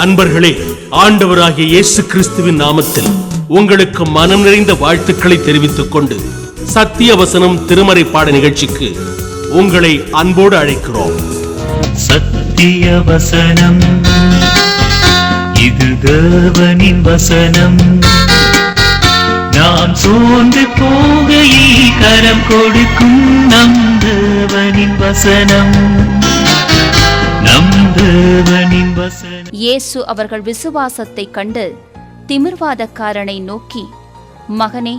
அன்பர்களே, ஆண்டவராகிய இயேசு கிறிஸ்துவின் நாமத்தில் உங்களுக்கு மனம் நிறைந்த வாழ்த்துக்களை தெரிவித்துக் கொண்டு சத்திய வசனம் திருமறை பாட நிகழ்ச்சிக்கு உங்களை அன்போடு அழைக்கிறோம். சத்திய வசனம், இது தேவனின் வசனம். நாம் சோர்ந்து போகையில் கரம் கொடுக்கும் நம் தேவனின் வசனம். இயேசு அவர்கள் விசுவாசத்தை கண்டு திமிர்வாதக்காரனை நோக்கி, மகனே,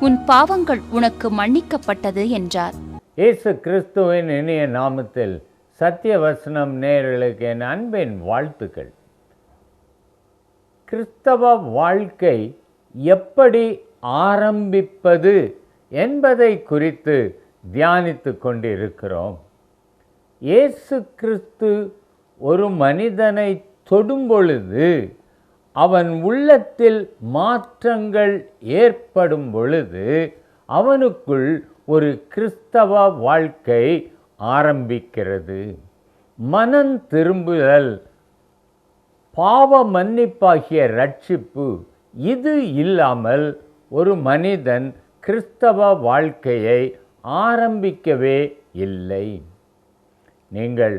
உன் பாவங்கள் உனக்கு மன்னிக்கப்பட்டது என்றார். இயேசு கிறிஸ்துவின் இனிய நாமத்தில் சத்திய வசனம் நேயர்களுக்கு என் அன்பின் வாழ்த்துக்கள். கிறிஸ்தவ வாழ்க்கை எப்படி ஆரம்பிப்பது என்பதை குறித்து தியானித்து கொண்டிருக்கிறோம். இயேசு கிறிஸ்து ஒரு மனிதனை தொடும் பொழுது, அவன் உள்ளத்தில் மாற்றங்கள் ஏற்படும் பொழுது, அவனுக்குள் ஒரு கிறிஸ்தவ வாழ்க்கை ஆரம்பிக்கிறது. மனம் திரும்புதல், பாவ மன்னிப்பாகிய ரட்சிப்பு, இது இல்லாமல் ஒரு மனிதன் கிறிஸ்தவ வாழ்க்கையை ஆரம்பிக்கவே இல்லை. நீங்கள்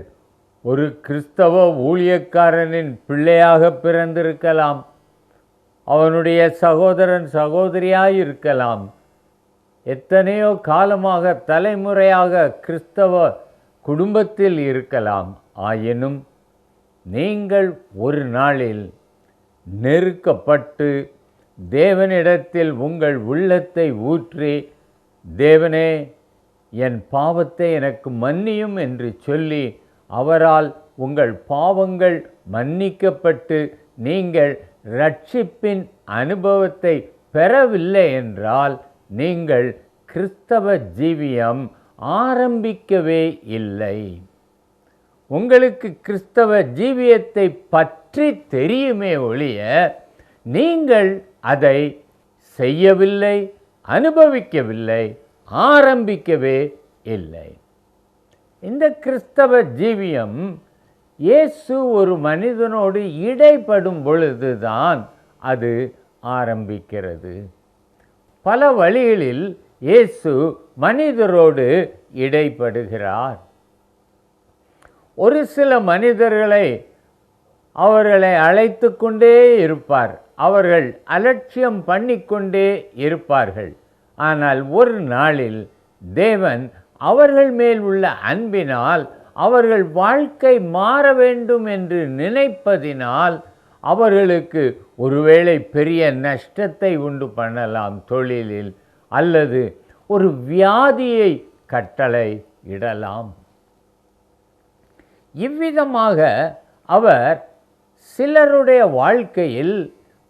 ஒரு கிறிஸ்தவ ஊழியக்காரனின் பிள்ளையாக பிறந்திருக்கலாம், அவனுடைய சகோதரன் சகோதரியாய் இருக்கலாம், எத்தனையோ காலமாக தலைமுறையாக கிறிஸ்தவ குடும்பத்தில் இருக்கலாம். ஆயினும் நீங்கள் ஒரு நாளில் நெருக்கப்பட்டு தேவனிடத்தில் உங்கள் உள்ளத்தை ஊற்றி, தேவனே, என் பாவத்தை எனக்கு மன்னியும் என்று சொல்லி, அவரால் உங்கள் பாவங்கள் மன்னிக்கப்பட்டு நீங்கள் ரட்சிப்பின் அனுபவத்தை பெறவில்லை என்றால், நீங்கள் கிறிஸ்தவ ஜீவியம் ஆரம்பிக்கவே இல்லை. உங்களுக்கு கிறிஸ்தவ ஜீவியத்தை பற்றி தெரியுமே ஒழிய, நீங்கள் அதை செய்யவில்லை, அனுபவிக்கவில்லை, ஆரம்பிக்கவே இல்லை. இந்த கிறிஸ்தவ ஜீவியம் இயேசு ஒரு மனிதனோடு இடைப்படும் பொழுதுதான் அது ஆரம்பிக்கிறது. பல வழிகளில் இயேசு மனிதரோடு இடைப்படுகிறார். ஒரு சில மனிதர்களை அவர்களை அழைத்து கொண்டே இருப்பார், அவர்கள் அலட்சியம் பண்ணிக்கொண்டே இருப்பார்கள். ஆனால் ஒரு நாளில் தேவன் அவர்கள் மேல் உள்ள அன்பினால், அவர்கள் வாழ்க்கை மாற வேண்டும் என்று நினைப்பதினால், அவர்களுக்கு ஒருவேளை பெரிய நஷ்டத்தை உண்டு பண்ணலாம் தொழிலில், அல்லது ஒரு வியாதியை கட்டளை இடலாம். இவ்விதமாக அவர் சிலருடைய வாழ்க்கையில்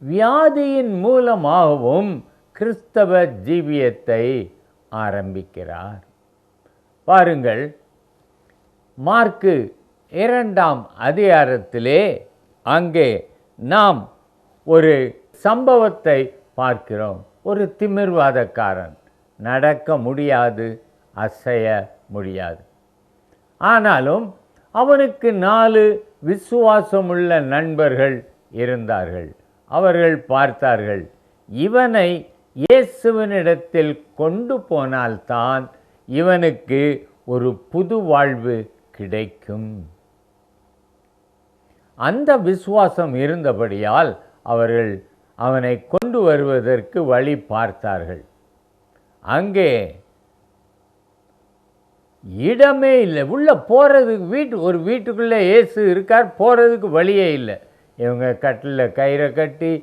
வியாதியின் மூலமாகவும் கிறிஸ்தவ ஜீவியத்தை ஆரம்பிக்கிறார். பாருங்கள், மார்க்கு 2ஆம் அதிகாரத்திலே அங்கே நாம் ஒரு சம்பவத்தை பார்க்கிறோம். ஒரு திமிர்வாதக்காரன், நடக்க முடியாது, அசைய முடியாது. ஆனாலும் அவனுக்கு 4 விசுவாசமுள்ள நண்பர்கள் இருந்தார்கள். அவர்கள் பார்த்தார்கள், இவனை இயேசுவினிடத்தில் கொண்டு போனால்தான் இவனுக்கு ஒரு புது வாழ்வு கிடைக்கும். அந்த விசுவாசம் இருந்தபடியால் அவர்கள் அவனை கொண்டு வருவதற்கு வழி பார்த்தார்கள். அங்கே இடமே இல்லை, உள்ள போகிறதுக்கு ஒரு வீட்டுக்குள்ளே இயேசு இருக்கார், போகிறதுக்கு வழியே இல்லை. இவங்க கட்டில் கயிறை கட்டி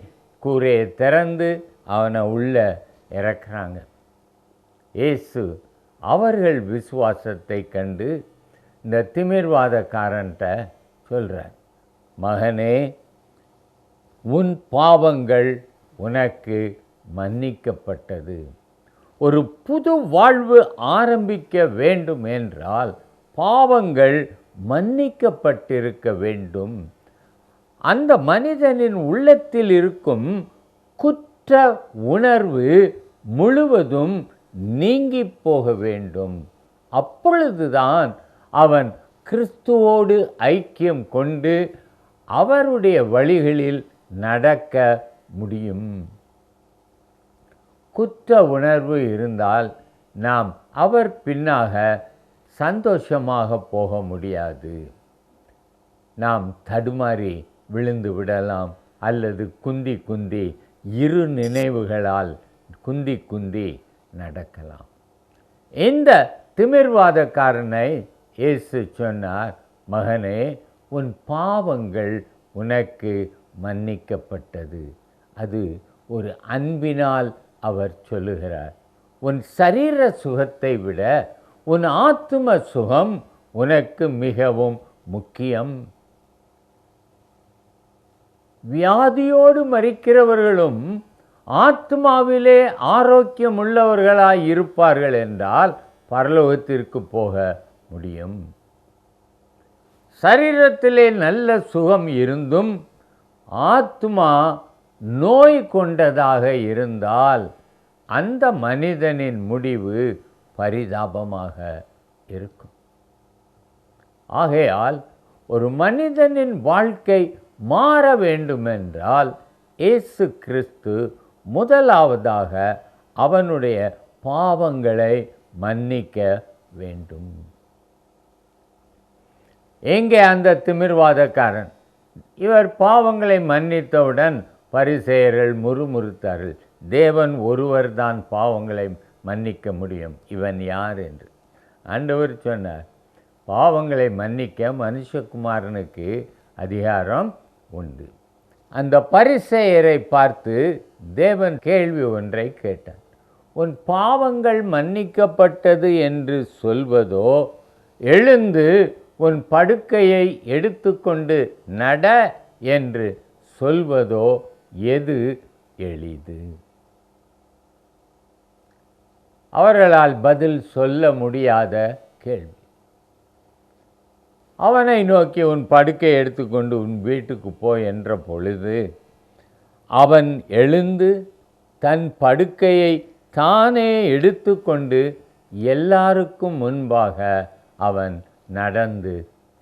கூரையை திறந்து அவனை உள்ளே இறக்குறாங்க. இயேசு அவர்கள் விசுவாசத்தை கண்டு இந்த திமிர்வாதக்காரன்ட்ட சொல்கிறார், மகனே, உன் பாவங்கள் உனக்கு மன்னிக்கப்பட்டது. ஒரு புது வாழ்வு ஆரம்பிக்க வேண்டும் என்றால் பாவங்கள் மன்னிக்கப்பட்டிருக்க வேண்டும். அந்த மனிதனின் உள்ளத்தில் இருக்கும் குற்ற உணர்வு முழுவதும் நீங்கி போக வேண்டும். அப்பொழுதுதான் அவன் கிறிஸ்துவோடு ஐக்கியம் கொண்டு அவருடைய வழிகளில் நடக்க முடியும். குற்ற உணர்வு இருந்தால் நாம் அவர் பின்னாக சந்தோஷமாக போக முடியாது. நாம் தடுமாறி விழுந்து விடலாம், அல்லது குந்தி குந்தி இரு நினைவுகளால் குந்தி குந்தி நடக்கலாம். இந்த திமிர்வாதக்காரனை இயேசு சொன்னார், மகனே, உன் பாவங்கள் உனக்கு மன்னிக்கப்பட்டது. அது ஒரு அன்பினால் அவர் சொல்லுகிறார். உன் சரீர சுகத்தை விட உன் ஆத்தும சுகம் உனக்கு மிகவும் முக்கியம். வியாதியோடு மரிக்கிறவர்களும் ஆத்மாவிலே ஆரோக்கியம் உள்ளவர்களாய் இருப்பார்கள் என்றால் பரலோகத்திற்கு போக முடியும். சரீரத்திலே நல்ல சுகம் இருந்தும் ஆத்மா நோய் கொண்டதாக இருந்தால் அந்த மனிதனின் முடிவு பரிதாபமாக இருக்கும். ஆகையால் ஒரு மனிதனின் வாழ்க்கை மாற வேண்டுமென்றால் இயேசு கிறிஸ்து முதலாவதாக அவனுடைய பாவங்களை மன்னிக்க வேண்டும். எங்கே அந்த திமிர்வாதக்காரன்? இவர் பாவங்களை மன்னித்தவுடன் பரிசேயர்கள் முறுமுறுத்தார்கள். தேவன் ஒருவர் தான் பாவங்களை மன்னிக்க முடியும், இவன் யார் என்று. ஆண்டவர் சொன்னார், பாவங்களை மன்னிக்க மனுஷகுமாரனுக்கு அதிகாரம் உண்டு. அந்த பரிசேயரை பார்த்து தேவன் கேள்வி ஒன்றை கேட்டார். உன் பாவங்கள் மன்னிக்கப்பட்டது என்று சொல்வதோ, எழுந்து உன் படுக்கையை எடுத்துக்கொண்டு நட என்று சொல்வதோ எது எளிது? அவர்களால் பதில் சொல்ல முடியாத கேள்வி. அவனை நோக்கி உன் படுக்கையை எடுத்துக்கொண்டு உன் வீட்டுக்கு போ என்ற பொழுது அவன் எழுந்து தன் படுக்கையை தானே எடுத்துக்கொண்டு எல்லாருக்கும் முன்பாக அவன் நடந்து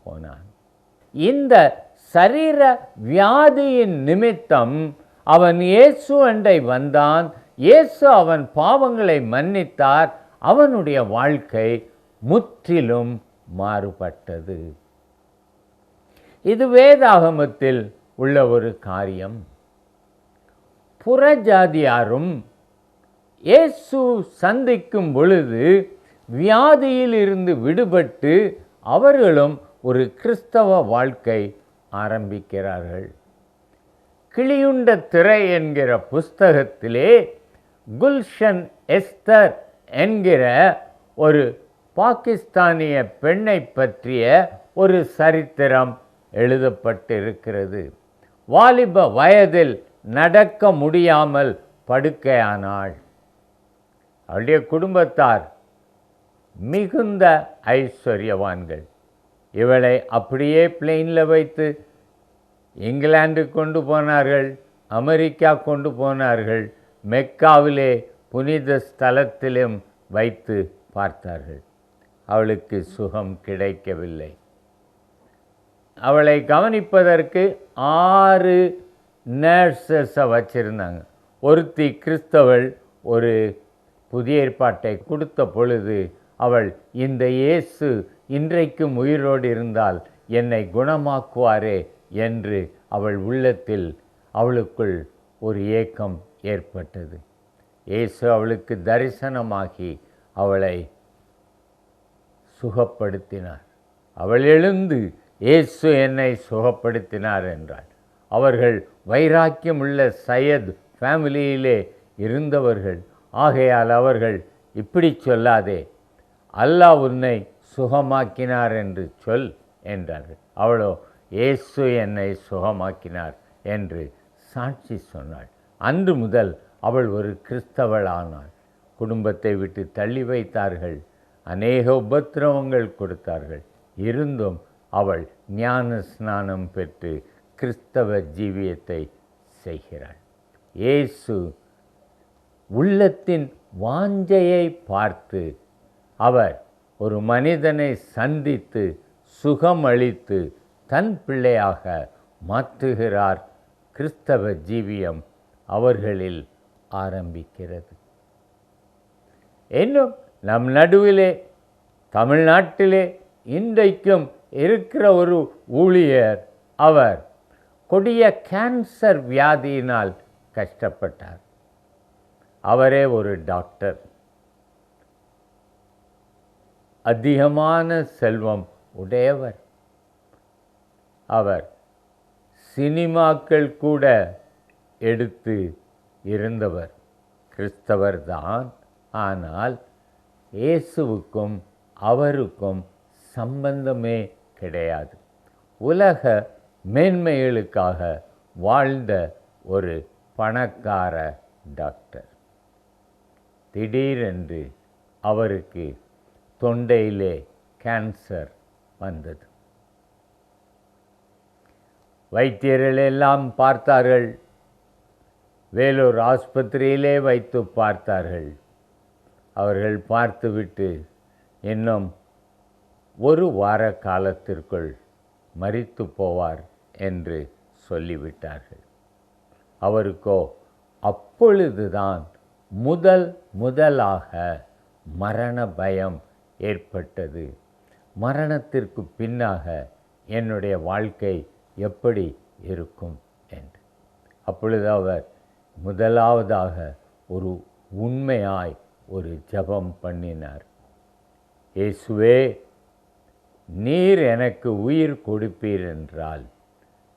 போனான். இந்த சரீர வியாதியின் நிமித்தம் அவன் இயேசு அண்டை வந்தான். இயேசு அவன் பாவங்களை மன்னித்தார். அவனுடைய வாழ்க்கை முற்றிலும் மாறுபட்டது. இது வேதாகமத்தில் உள்ள ஒரு காரியம். புறஜாதியாரும் இயேசு சந்திக்கும் பொழுது வியாதியில் இருந்து விடுபட்டு அவர்களும் ஒரு கிறிஸ்தவ வாழ்க்கை ஆரம்பிக்கிறார்கள். கிளியுண்ட திரை என்கிற புஸ்தகத்திலே குல்ஷன் எஸ்தர் என்கிற ஒரு பாகிஸ்தானிய பெண்ணை பற்றிய ஒரு சரித்திரம் எழுதப்பட்டிருக்கிறது. வாலிப வயதில் நடக்க முடியாமல் படுக்கையானாள். அவளுடைய குடும்பத்தார் மிகுந்த ஐஸ்வர்யவான்கள். இவளை அப்படியே பிளெயினில் வைத்து இங்கிலாந்து கொண்டு போனார்கள், அமெரிக்கா கொண்டு போனார்கள், மெக்காவிலே புனித ஸ்தலத்திலும் வைத்து பார்த்தார்கள். அவளுக்கு சுகம் கிடைக்கவில்லை. அவளை கவனிப்பதற்கு 6 நர்சஸை வச்சிருந்தாங்க. ஒருத்தி கிறிஸ்தவள் ஒரு புதிய ஏற்பாட்டை கொடுத்த பொழுது அவள், இந்த இயேசு இன்றைக்கும் உயிரோடு இருந்தால் என்னை குணமாக்குவாரே என்று அவள் உள்ளத்தில் அவளுக்குள் ஒரு ஏக்கம் ஏற்பட்டது. இயேசு அவளுக்கு தரிசனமாகி அவளை சுகப்படுத்தினார். அவள் எழுந்து இயேசு என்னை சுகப்படுத்தினார் என்றாள். அவர்கள் வைராக்கியமுள்ள சையத் ஃபேமிலியிலே இருந்தவர்கள். ஆகையால் அவர்கள் இப்படி சொல்லாதே, அல்லாஹ் உன்னை சுகமாக்கினார் என்று சொல் என்றார்கள். அவளோ இயேசு என்னை சுகமாக்கினார் என்று சாட்சி சொன்னாள். அன்று முதல் அவள் ஒரு கிறிஸ்தவளானாள். குடும்பத்தை விட்டு தள்ளி வைத்தார்கள். அநேக உபத்திரவங்கள் கொடுத்தார்கள். இருந்தும் அவள் ஞான ஸ்நானம் பெற்று கிறிஸ்தவ ஜீவியத்தை செய்கிறாள். இயேசு உள்ளத்தின் வாஞ்சையை பார்த்து அவர் ஒரு மனிதனை சந்தித்து சுகமளித்து தன் பிள்ளையாக மாற்றுகிறார். கிறிஸ்தவ ஜீவியம் அவர்களில் ஆரம்பிக்கிறது. இன்னும் நம் நடுவிலே தமிழ்நாட்டிலே இன்றைக்கும் இருக்கிற ஒரு ஊழியர், அவர் கொடிய கேன்சர் வியாதியினால் கஷ்டப்பட்டார். அவரே ஒரு டாக்டர். அதிகமான செல்வம் உடையவர். அவர் சினிமாக்கள் கூட எடுத்து இருந்தவர். கிறிஸ்தவர்தான். ஆனால் இயேசுவுக்கும் அவருக்கும் சம்பந்தமே கிடையாது. உலக மேன்மைகளுக்காக வாழ்ந்த ஒரு பணக்கார டாக்டர். திடீரென்று அவருக்கு தொண்டையிலே கேன்சர் வந்தது. வைத்தியர்கள் எல்லாம் பார்த்தார்கள். வேலூர் ஆஸ்பத்திரியிலே வைத்து பார்த்தார்கள். அவர்கள் பார்த்துவிட்டு இன்னும் ஒரு வார காலத்திற்குள் மரித்து போவார் என்று சொல்லிவிட்டார்கள். அவருக்கோ அப்பொழுதுதான் முதலாக மரண பயம் ஏற்பட்டது. மரணத்திற்கு பின்னாக என்னுடைய வாழ்க்கை எப்படி இருக்கும் என்று. அப்பொழுது அவர் முதலாவதாக ஒரு உண்மையாய் ஒரு ஜெபம் பண்ணினார். இயேசுவே, நீர் எனக்கு உயிர் கொடுப்பீர் என்றால்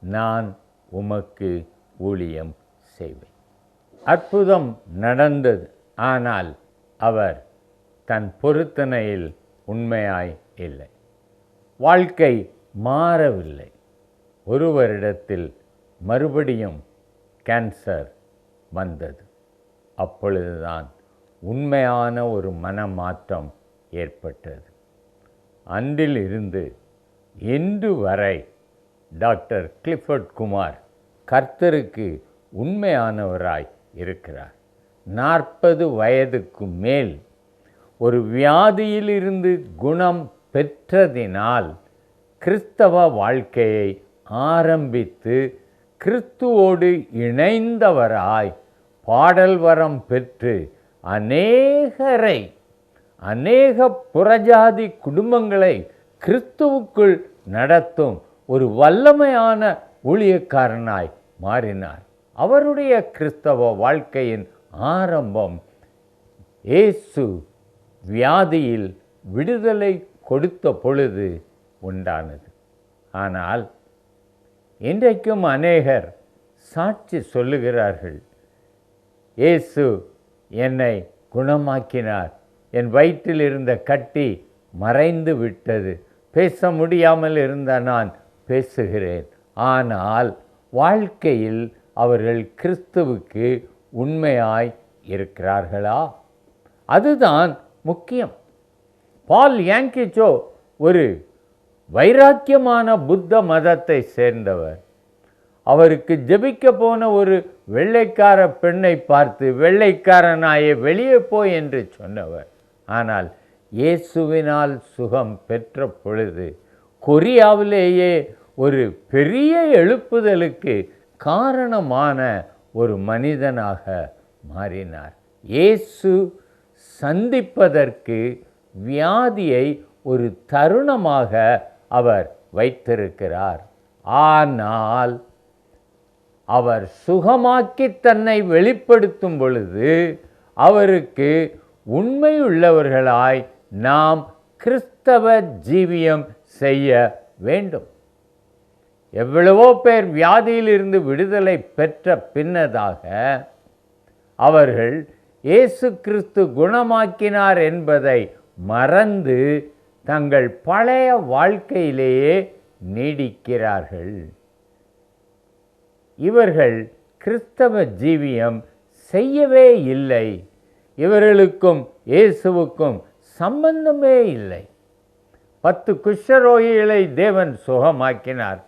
நான் உமக்கு ஊழியம் செய்வேன். அற்புதம் நடந்தது. ஆனால் அவர் தன் பொருத்தனையில் உண்மையாய் இல்லை. வாழ்க்கை மாறவில்லை. ஒரு வருடத்தில் மறுபடியும் கேன்சர் வந்தது. அப்பொழுதுதான் உண்மையான ஒரு மனமாற்றம் ஏற்பட்டது. அன்றிலிருந்து இன்று வரை டாக்டர் கிளிஃபர்ட் குமார் கர்த்தருக்கு உண்மையானவராய் இருக்கிறார். 40 வயதுக்கு மேல் ஒரு வியாதியிலிருந்து குணம் பெற்றதினால் கிறிஸ்தவ வாழ்க்கையை ஆரம்பித்து கிறிஸ்துவோடு இணைந்தவராய் பாடல் வரம் பெற்று அநேக புறஜாதி குடும்பங்களை கிறிஸ்துவுக்குள் நடத்தும் ஒரு வல்லமையான ஊழியக்காரனாய் மாறினார். அவருடைய கிறிஸ்தவ வாழ்க்கையின் ஆரம்பம் இயேசு வியாதியில் விடுதலை கொடுத்த பொழுது உண்டானது. ஆனால் இன்றைக்கும் அநேகர் சாட்சி சொல்லுகிறார்கள், இயேசு என்னை குணமாக்கினார், என் வயிற்றில் இருந்த கட்டி மறைந்து விட்டது, பேச முடியாமல் இருந்த நான் பேசுகிறேன். ஆனால் வாழ்க்கையில் அவர்கள் கிறிஸ்துவுக்கு உண்மையாய் இருக்கிறார்களா? அதுதான் முக்கியம். பால் யாங்கிச்சோ ஒரு வைராக்கியமான புத்த மதத்தை சேர்ந்தவர். அவருக்கு ஜெபிக்க போன ஒரு வெள்ளைக்கார பெண்ணை பார்த்து, வெள்ளைக்காரனாயே வெளியே போய் என்று சொன்னவர். ஆனால் இயேசுவினால் சுகம் பெற்ற பொழுது கொரியாவிலேயே ஒரு பெரிய எழுப்புதலுக்கு காரணமான ஒரு மனிதனாக மாறினார். இயேசு சந்திப்பதற்கு வியாதியை ஒரு தருணமாக அவர் வைத்திருக்கிறார். ஆனால் அவர் சுகமாக்கி தன்னை வெளிப்படுத்தும் பொழுது அவருக்கு உண்மையுள்ளவர்களாய் நாம் கிறிஸ்தவ ஜீவியம் செய்ய வேண்டும். எவ்வளவோ பேர் வியாதியிலிருந்து விடுதலை பெற்ற பின்னதாக அவர்கள் இயேசு கிறிஸ்து குணமாக்கினார் என்பதை மறந்து தங்கள் பழைய வாழ்க்கையிலேயே நீடிக்கிறார்கள். இவர்கள் கிறிஸ்தவ ஜீவியம் செய்யவே இல்லை. இவர்களுக்கும் இயேசுவுக்கும் சம்பந்தமே இல்லை. 10 குஷ்டரோகிகளை தேவன் சுகமாக்கினார்.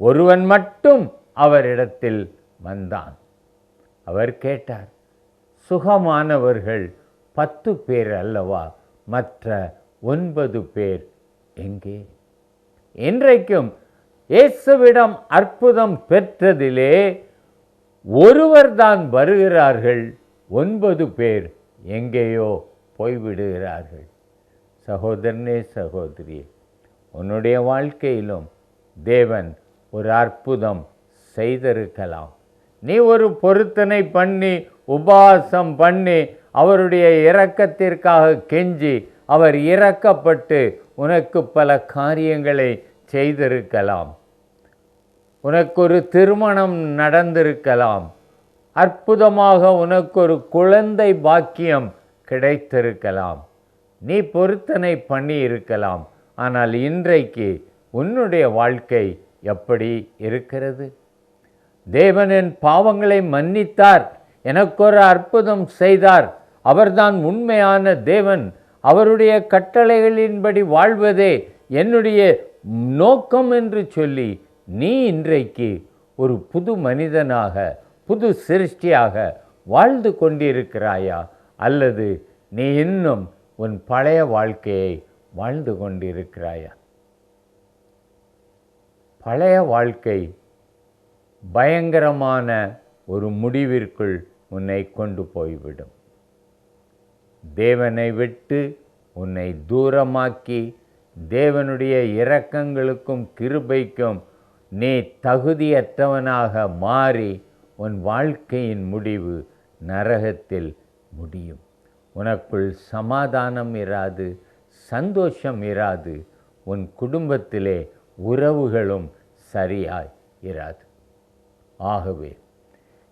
ஒருவன் மட்டும் அவரிடத்தில் வந்தான். அவர் கேட்டார், சுகமானவர்கள் 10 பேர் அல்லவா, மற்ற 9 பேர் எங்கே? இன்றைக்கும் இயேசுவிடம் அற்புதம் பெற்றதிலே ஒருவர் தான் வருகிறார்கள், 9 பேர் எங்கேயோ போய்விடுகிறார்கள். சகோதரனே, சகோதரியே, உன்னுடைய வாழ்க்கையிலும் தேவன் ஒரு அற்புதம் செய்திருக்கலாம். நீ ஒரு பொருத்தனை பண்ணி, உபவாசம் பண்ணி, அவருடைய இரக்கத்திற்காக கெஞ்சி, அவர் இரக்கப்பட்டு உனக்கு பல காரியங்களை செய்திருக்கலாம். உனக்கு ஒரு திருமணம் நடந்திருக்கலாம். அற்புதமாக உனக்கு ஒரு குழந்தை பாக்கியம் கிடைத்திருக்கலாம். நீ பொருத்தனை பண்ணி இருக்கலாம். ஆனால் இன்றைக்கு உன்னுடைய வாழ்க்கை எப்படி இருக்கிறது? தேவன் என் பாவங்களை மன்னித்தார், எனக்கு ஒரு அற்புதம் செய்தார், அவர்தான் உண்மையான தேவன், அவருடைய கட்டளைகளின்படி வாழ்வதே என்னுடைய நோக்கம் என்று சொல்லி நீ இன்றைக்கு ஒரு புது மனிதனாக, புது சிருஷ்டியாக வாழ்ந்து கொண்டிருக்கிறாயா? அல்லது நீ இன்னும் உன் பழைய வாழ்க்கையை வாழ்ந்து கொண்டிருக்கிறாயா? பழைய வாழ்க்கை பயங்கரமான ஒரு முடிவிற்குள் உன்னை கொண்டு போய்விடும். தேவனை விட்டு உன்னை தூரமாக்கி, தேவனுடைய இரக்கங்களுக்கும் கிருபைக்கும் நீ தகுதியற்றவனாக மாறி உன் வாழ்க்கையின் முடிவு நரகத்தில் முடியும். உனக்குள் சமாதானம் இராது, சந்தோஷம் இராது, உன் குடும்பத்திலே உறவுகளும் சரியாய் இராது. ஆகவே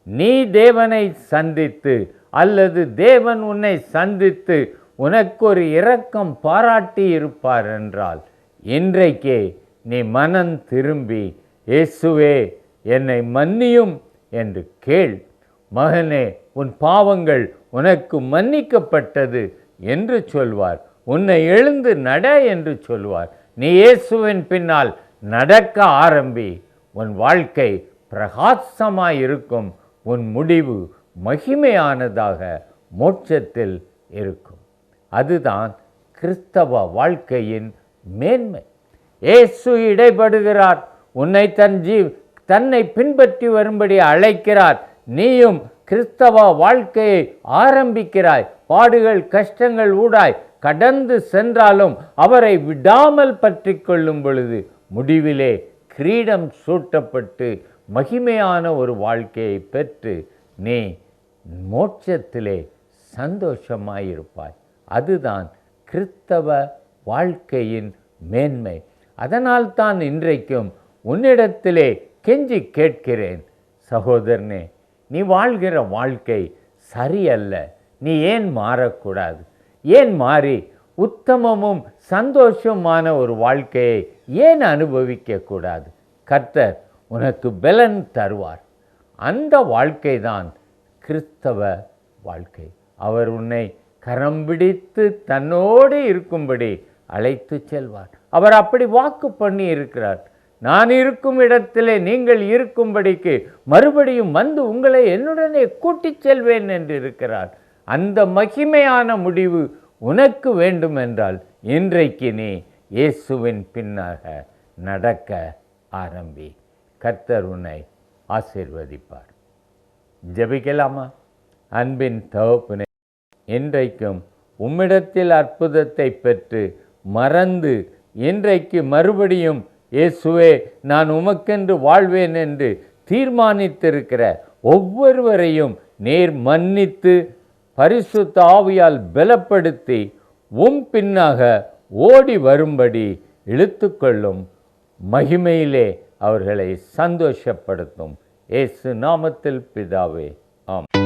நீ தேவனை சந்தித்து, அல்லது தேவன் உன்னை சந்தித்து உனக்கு ஒரு இரக்கம் பாராட்டி இருப்பார் என்றால், இன்றைக்கே நீ மனம் திரும்பி, இயேசுவே என்னை மன்னியும் என்று கேள். மகனே, உன் பாவங்கள் உனக்கு மன்னிக்கப்பட்டது என்று சொல்வார். உன்னை எழுந்து நட என்று சொல்வார். நீ இயேசுவின் பின்னால் நடக்க ஆரம்பி. உன் வாழ்க்கை பிரகாசமாயிருக்கும். உன் முடிவு மகிமையானதாக மோட்சத்தில் இருக்கும். அதுதான் கிறிஸ்தவ வாழ்க்கையின் மேன்மை. இயேசு இடைப்படுகிறார், உன்னை தன்னை பின்பற்றி வரும்படி அழைக்கிறார். நீயும் கிறிஸ்தவ வாழ்க்கையை ஆரம்பிக்கிறாய். பாடுகள் கஷ்டங்கள் ஊடாய் கடந்து சென்றாலும் அவரை விடாமல் பற்றி கொள்ளும் பொழுது முடிவிலே கிரீடம் சூட்டப்பட்டு மகிமையான ஒரு வாழ்க்கையை பெற்று நீ மோட்சத்திலே சந்தோஷமாயிருப்பாய். அதுதான் கிறிஸ்தவ வாழ்க்கையின் மேன்மை. அதனால் தான் இன்றைக்கும் உன்னிடத்திலே கெஞ்சி கேட்கிறேன், சகோதரனே, நீ வாழ்கிற வாழ்க்கை சரியல்ல. நீ ஏன் மாறக்கூடாது? ஏன் மாறி உத்தமமும் சந்தோஷமான ஒரு வாழ்க்கையை ஏன் அனுபவிக்க கூடாது? கர்த்தர் உனக்கு பலன் தருவார். அந்த வாழ்க்கை தான் கிறிஸ்தவ வாழ்க்கை. அவர் உன்னை கரம் பிடித்து தன்னோடு இருக்கும்படி அழைத்து செல்வார். அவர் அப்படி வாக்கு பண்ணி இருக்கிறார். நான் இருக்கும் இடத்திலே நீங்கள் இருக்கும்படிக்கு மறுபடியும் வந்து உங்களை என்னுடனே கூட்டிச் செல்வேன் என்று இருக்கிறார். அந்த மகிமையான முடிவு உனக்கு வேண்டுமென்றால் இன்றைக்கு நீ இயேசுவின் பின்னாக நடக்க ஆரம்பி. கர்த்தர் உன்னை ஆசீர்வதிப்பார். ஜெபிக்கலாமா? அன்பின் தகப்பனே, இன்றைக்கும் உம்மிடத்தில் அற்புதத்தை பெற்று மறந்து இன்றைக்கு மறுபடியும் இயேசுவே நான் உமக்கென்று வாழ்வேன் என்று தீர்மானித்திருக்கிற ஒவ்வொருவரையும் நீர் மன்னித்து பரிசுத்த ஆவியால் பலப்படுத்தி பின்னாக ஓடி வரும்படி இழுத்துக்கொள்ளும். மகிமையிலே அவர்களை சந்தோஷப்படுத்தும். இயேசு நாமத்தில் பிதாவே, ஆமென்.